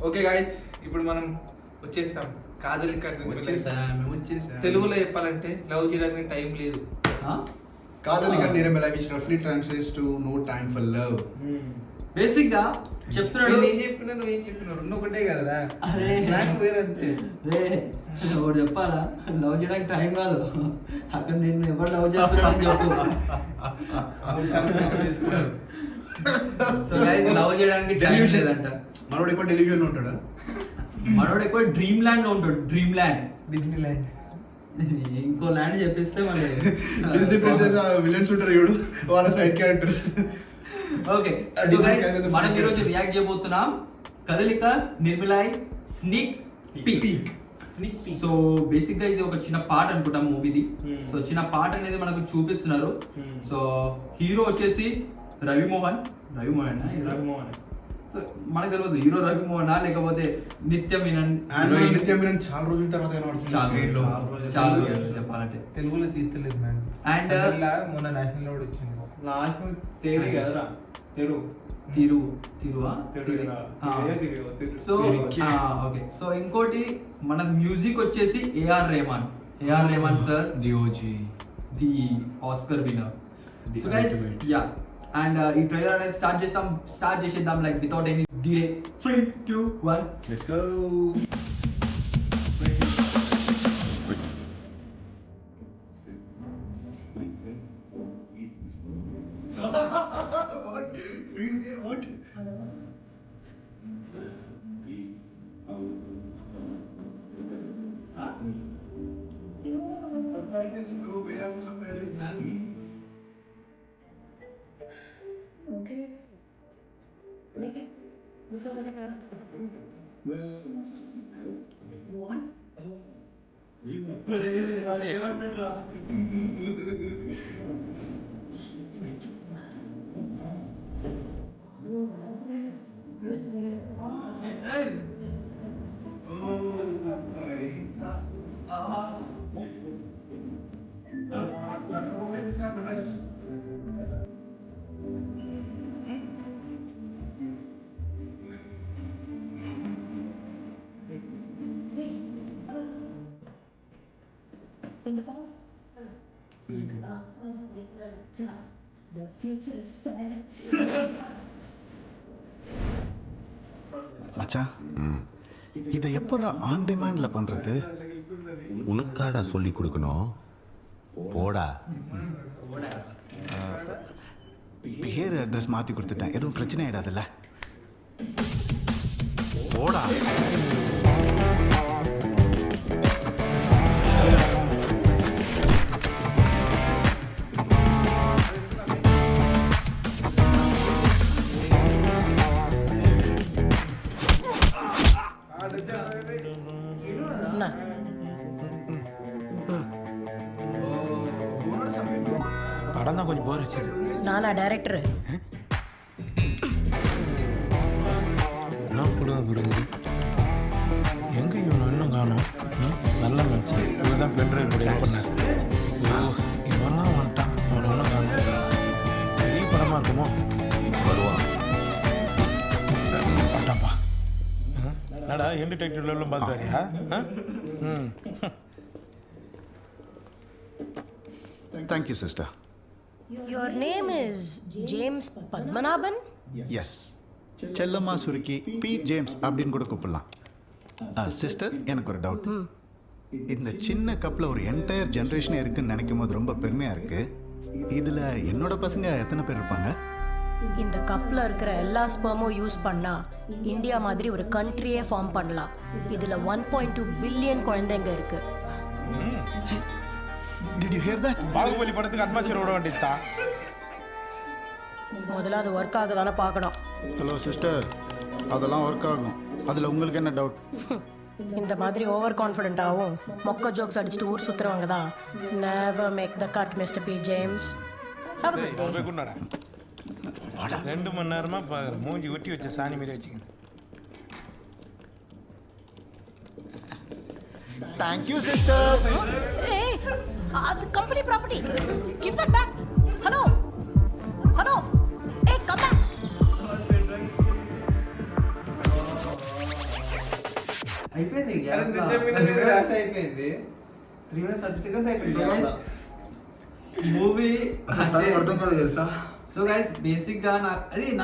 Okay guys, ఇప్పుడు మనం వచ్చేసాం కాదలిక నిర్మలై. తెలుగులో చెప్పాలంటే లవ్ చేయడానికి టైం లేదు. కాదలిక నిర్మలై which roughly translates to no time for love. Basic గా చెప్తున్నాడు. నేను చెప్పినా నువ్వేం చెప్పినావు, రెండు ఒకటే కదరా. అరే నాకు వేరంతే. ఒకటి చెప్పాలా, లవ్ చేయడానికి టైం కాదు, అక్కడ నేను ఎవరు లవ్ చేస్తున్నాడని చెప్పు. సో గైస్, లవ్ చేయడానికి టైం లేదంట. మనోడు ఎక్కువ డెలివరీ ఉంటాడా? మనోడు ఎక్కువ డ్రీమ్ ల్యాండ్ లో ఉంటాడు. Dream land, Disney land. ఇంకో ల్యాండ్ చెప్పిస్తే మళ్ళీ డిస్నీ ప్రిన్సెస్ విలన్స్ ఉంటారు చూడు, వాళ్ళ side characters. Okay, so guys మనం ఈ రోజు రియాక్ట్ చేయబోతున్నాం కదలిక నిర్మలై స్నీక్ పీక్. సో బేసిక్ గా ఇది ఒక చిన్న పార్ట్ అనుకుంటాం మూవీది. సో చిన్న పార్ట్ అనేది మనకు చూపిస్తున్నారు. సో హీరో వచ్చేసి రవిమోహన్. సో మనకు తెలియదు హీరో రవిమోహన్ లేకపోతే నిత్య మీనన్. నిత్య మీనన్ చాలా రోజుల తర్వాత చాలా చెప్పాలంటే తెలుగులో తీర్చలేదు మేడం. అండ్ మొన్న నేషనల్ అవార్డు వచ్చింది. లాస్ట్ తేరి కదరా, సో ఓకే. సో ఇంకోటి మన మ్యూజిక్ వచ్చేసి AR Rahman sir, the Oscar winner. So guys yeah, and ఈ ట్రైలర్ అనేది స్టార్ట్ చేసేద్దాం like without any delay. 3 2 1 let's go. மச்சான், இதை எப்போ ஆன் டிமாண்ட்ல பண்றது? உனக்காடா சொல்லி கொடுக்கணும், போடா. பேர் அட்ரஸ் மாற்றி கொடுத்துட்டேன், எதுவும் பிரச்சனை ஆகிடாதுல்ல? போடா. படம் தான் கொஞ்சம் போர் வச்சது. நானா டைரக்டர்? என்ன கொடுங்க எங்க இவன் இன்னும் காணும்? நல்ல மேட்ச். இவன் தான் ஃப்ரெண்ட் கூட ஹெல்ப் பண்ணார். இவன்லாம் வந்துட்டான், இவன் ஒன்றும் காணும். பெரிய படமா இருக்குமோ? வருவான். வந்துட்டான்ப்பா. என்னடா எண்டு டெக்டிவ் லெவலும் பார்த்துட்டாரியா? Thank you sister. Your name is James Padmanabhan? Yes, Chellamma சுருக்கி பி ஜேம்ஸ் அப்படின்னு கூட கூப்பிடலாம். சிஸ்டர், எனக்கு ஒரு டவுட். இந்த சின்ன கப்பில் ஒரு என்டையர் ஜென்ரேஷனே இருக்குன்னு நினைக்கும் போது ரொம்ப பெருமையாக இருக்குது. இதில் என்னோட பசங்க எத்தனை பேர் இருப்பாங்க? இந்த கப்பில் இருக்கிற எல்லா ஸ்பெர்மும் யூஸ் பண்ணால் இந்தியா மாதிரி ஒரு கண்ட்ரியே ஃபார்ம் பண்ணலாம். இதில் 1.2 பில்லியன் குழந்தைங்க இருக்கு. Did you hear that? Baahubali படத்துக்கு அட்மாஸ்பியர் ஓட வேண்டியதுதான். முதல்ல அது ஒர்க் ஆக தானே பார்க்கணும். ஹலோ சிஸ்டர், அதெல்லாம் ஒர்க் ஆகும். அதில் உங்களுக்கு என்ன டவுட்? இந்த மாதிரி ஓவர் கான்ஃபிடென்ட்டாகவும் மொக்க ஜோக்ஸ் அடிச்சுட்டு ஊர் சுற்றுறவங்க தான் never make the cut, Mr. P. James. Have a good day. குன்னடா 2 மணி நேரமா பார்க்குறேன், மூஞ்சி ஒட்டி வச்ச சாணி மாரி வச்சுக்கிது. Thank you, sister. Hey, the company property. Give that back. Hello. Hey, come back. అయిపోయింది అరే నిజం వినలేదు. గ్యాప్ అయిపోయింది 330 seconds అయిపోయింది మూవీ అంటే అర్థం కాదు తెలుసా. సో గైస్ బేసిక్ గా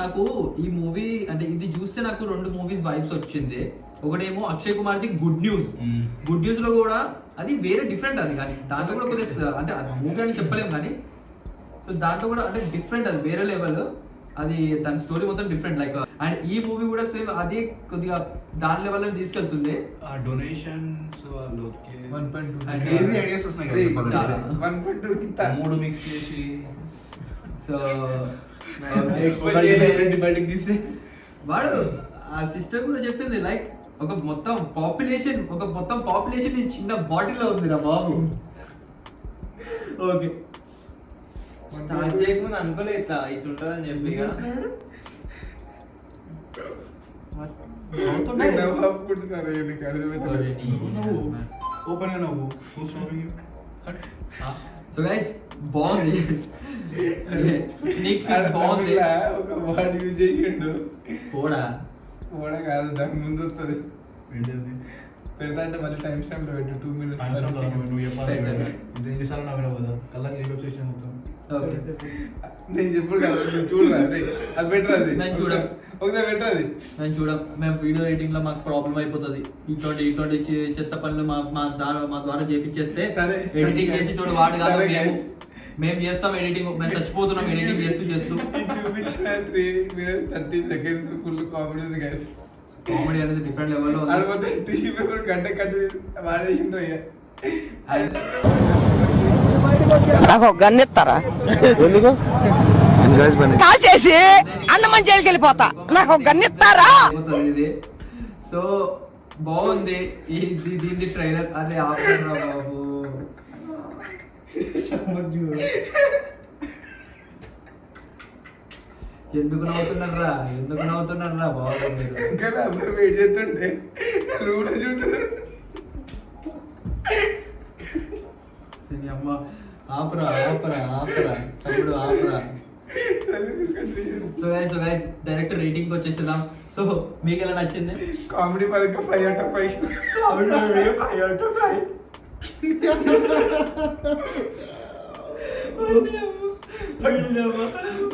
నాకు ఈ మూవీ అంటే ఇది చూస్తే నాకు 2 మూవీస్ వైబ్స్ వచ్చింది. ఒకటేమో Akshay Kumar the good news. Good news లో కూడా అది వేరే డిఫరెంట్ అది, కానీ దాంట్లో కూడా కొద్దిగా అంటే మూవీ అని చెప్పలేము కానీ సో దాంట్లో కూడా అంటే డిఫరెంట్, అది వేరే లెవెల్, అది దాని స్టోరీ మొత్తం డిఫరెంట్ లైక్. అండ్ ఈ మూవీ కూడా సేమ్ అదే కొద్దిగా దాని లెవెల్ తీసుకెళ్తుంది. ఆ డొనేషన్స్ వాళ్ళు 1.2 క్రేజీ ఐడియాస్ వస్తున్నాయి కదా చెప్పాలంటే. 1.2 కింద 3 మిక్స్ చేసి సో ఎక్స్పెక్ట్ చేయలేదు బయటికి తీసి. వాడు ఆ సిస్టర్ కూడా చెప్పింది లైక్ ఒక మొత్తం పాపులేషన్ ఈ చిన్న బాటిల్లో ఉంది రా బాబు. ఓకే స్టార్ట్ చేయకముందు అనుకోలేదు ఇట్లా ఇట్లుంటుందని చెప్పి ఇక. నేను నవ్వు ఆపుకుంటున్నాను, నీకు అర్థమైందా? ఓపెన్ గా నవ్వు. సో గైస్ బాగుంది. నీకు బాగుంది. ఇలా ఒక వర్డ్ యూజ్ చేసిండు. పోడా ఓడ కాదు, దాని ముందు వస్తుంది. ఏంటది? పెడతా అంటే మళ్ళీ టైం స్టాంప్ లో పెట్టు 2 minutes. టైం స్టాంప్ లో నువ్వు చెప్పాలి. ఇది ఎన్నిసార్లు నవ్వినా పోదా కళ్ళకి నీళ్ళు వచ్చేసిన మొత్తం. ఓకే నేను చెప్పుడు కదా, నువ్వు చూడరా రే. అది బెటర్, అది నేను చూడను. ఒకసారి బెటర్ అది. మేము మేము వీడియో ఎడిటింగ్ లో మాకు ప్రాబ్లం అయిపోతుంది. ఇటువంటి చెత్త పనులు మా ద్వారా చేపించేస్తే సరే. ఎడిటింగ్ చేసేటోడు వాడు కాదు, సరే, మేము guys. మేము చేస్తాం ఎడిటింగ్. మేము చచ్చిపోతున్నాం ఎడిటింగ్ చేస్తూ ఇది చూపించిన 3 minutes 30 seconds ఫుల్ కామెడీ ఉంది గైస్. కామెడీ అనేది డిఫరెంట్ లెవెల్ లో ఉంది. ఆడపోతే టిష్యూ పేపర్ కట్ట వాడేసిండ్రు అయ్యా. నాకు ఒక గన్ ఇస్తారా కాల్ చేసి అన్నమని జైలుకి వెళ్ళిపోతా. నాకు ఒక గన్ ఇస్తారా? అయిపోతుంది ఇది. సో బాగుంది దీని ట్రైలర్. అరే ఆపరా బాబు. ఎందుకు నవ్వుతున్నారా బాబు మీరు? ఇంకా నా అబ్బాయి వెయిట్ చేస్తుంటే నువ్వు కూడా చూస్తున్నావు. దీని అమ్మ ఆపరా తమ్ముడు ఆపరా. సో గైస్ డైరెక్ట్ రేటింగ్ వచ్చేసేద్దాం. సో మీకు ఎలా నచ్చింది? కామెడీ పరంగా 5 out of 5.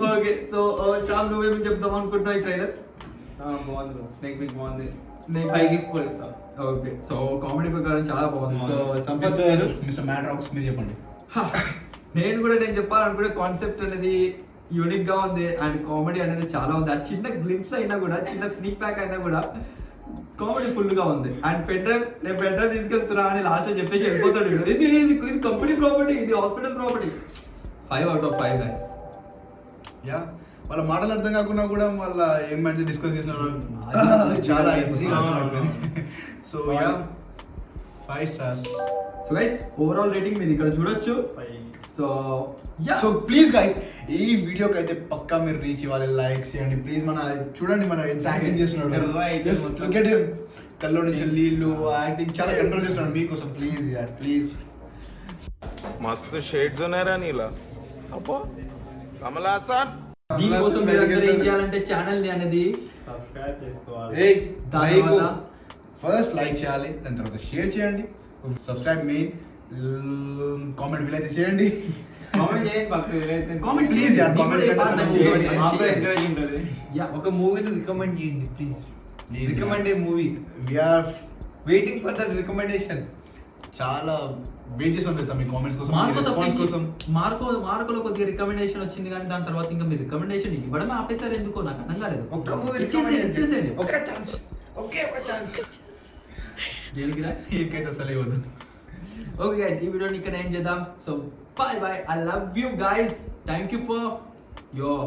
ఓకే సో చాలు, నువ్వేమి చెప్దాం అనుకుంటున్నావు ఈ ట్రైలర్? బాగుంది స్నేక్ బిగ్ బాగుంది. నేను 5 గిఫ్ట్ కూడా ఇస్తాం. ఓకే సో కామెడీ ప్రకారం చాలా బాగుంది. సో సంపత్ గారు మిస్టర్ మ్యాట్ రాక్స్ మీరు చెప్పండి. నేను చెప్పాలనుకునే కాన్సెప్ట్ అనేది యూనిక్ గా ఉంది అండ్ కామెడీ అనేది చాలా ఉంది. ఆ చిన్న గ్లిమ్స్ అయినా కూడా, చిన్న స్నీక్ ప్యాక్ అయినా కూడా కామెడీ ఫుల్ గా ఉంది. అండ్ నేను పెన్ డ్రైవ్ తీసుకెళ్తున్నా అని లాస్ట్ చెప్పేసి వెళ్ళిపోతాడు. ఇది కంపెనీ ప్రాపర్టీ, ఇది hospital property. 5 out of 5 guys. Yeah వాళ్ళ మాటలు అర్థం కాకుండా కూడా వాళ్ళ ఏం మ్యాటర్ డిస్కస్ చేసినారు చాలా ఈజీగా. So yeah 5 stars. So guys overall rating మీరు ఇక్కడ చూడొచ్చు. So yeah so please guys ఈ వీడియోకి అయితే పక్కా మీరు రీచ్ ఇవ్వాలి, లైక్ చేయండి ప్లీజ్. చూడండి మన ఎంత యాక్టింగ్ చేస్తున్నాడు. Just look at him. కల్లో నుంచి నీళ్ళు యాక్టింగ్ చాలా కంట్రోల్ చేస్తున్నాడు మీకోసం. ప్లీజ్ యార్ ప్లీజ్. मस्त शेड जो नाही राणीला अप्पा कमला असा దీనికోసం మీరు అందరూ ఏం చేయాలంటే ఛానల్ ని అనేది సబ్స్క్రైబ్ చేసుకోవాలి. ఏయ్ దాని లైక్ తర్వాత ఫస్ట్ లైక్ చేయాలి, దాని తర్వాత షేర్ చేయండి, సబ్స్క్రైబ్ మెయిన్, కామెంట్ వీలైతే చేయండి. కామెంట్ చేయండి పక్కన. కామెంట్ Please, yeah, comment చేయండి. మాకు ఎంకరేజ్ ఉంటుంది. యా ఒక మూవీని రికమెండ్ చేయండి please. Please, recommend A movie. we are waiting for that recommendation. చాలా వెయిట్ చేస్తాం తెలుసా మీ కామెంట్స్ కోసం, మీ రెస్పాన్స్ కోసం. మార్కోలో కొద్దిగా రికమెండేషన్ వచ్చింది కానీ దాని తర్వాత ఇంకా మీరు రికమెండేషన్ ఇవ్వడమే ఆపేసారు ఎందుకో నాకు అర్థం కాలేదు. ఒక్క మూవీ ఇచ్చేసేయండి. ఒక ఛాన్స్, ఒకే ఒక ఛాన్స్. జైలుకి రా. ఇంకైతే అసలే వద్దు. ఓకే గైస్ ఈ వీడియోని ఇక్కడ ఎండ్ చేద్దాం. So by I love you guys. Thank you for your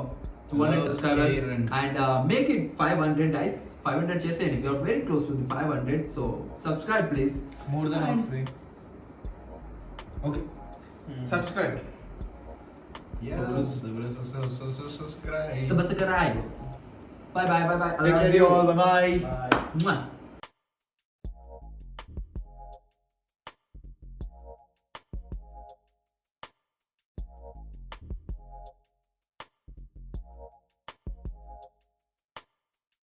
200 subscribers and make it 500 guys. 500 చేసేయండి. We are very close to the 500. So subscribe please. More than half free. Okay. Subscribe. Yes, subscribe. Subscribe. Bye. Take care, you all. Bye bye. Mwah.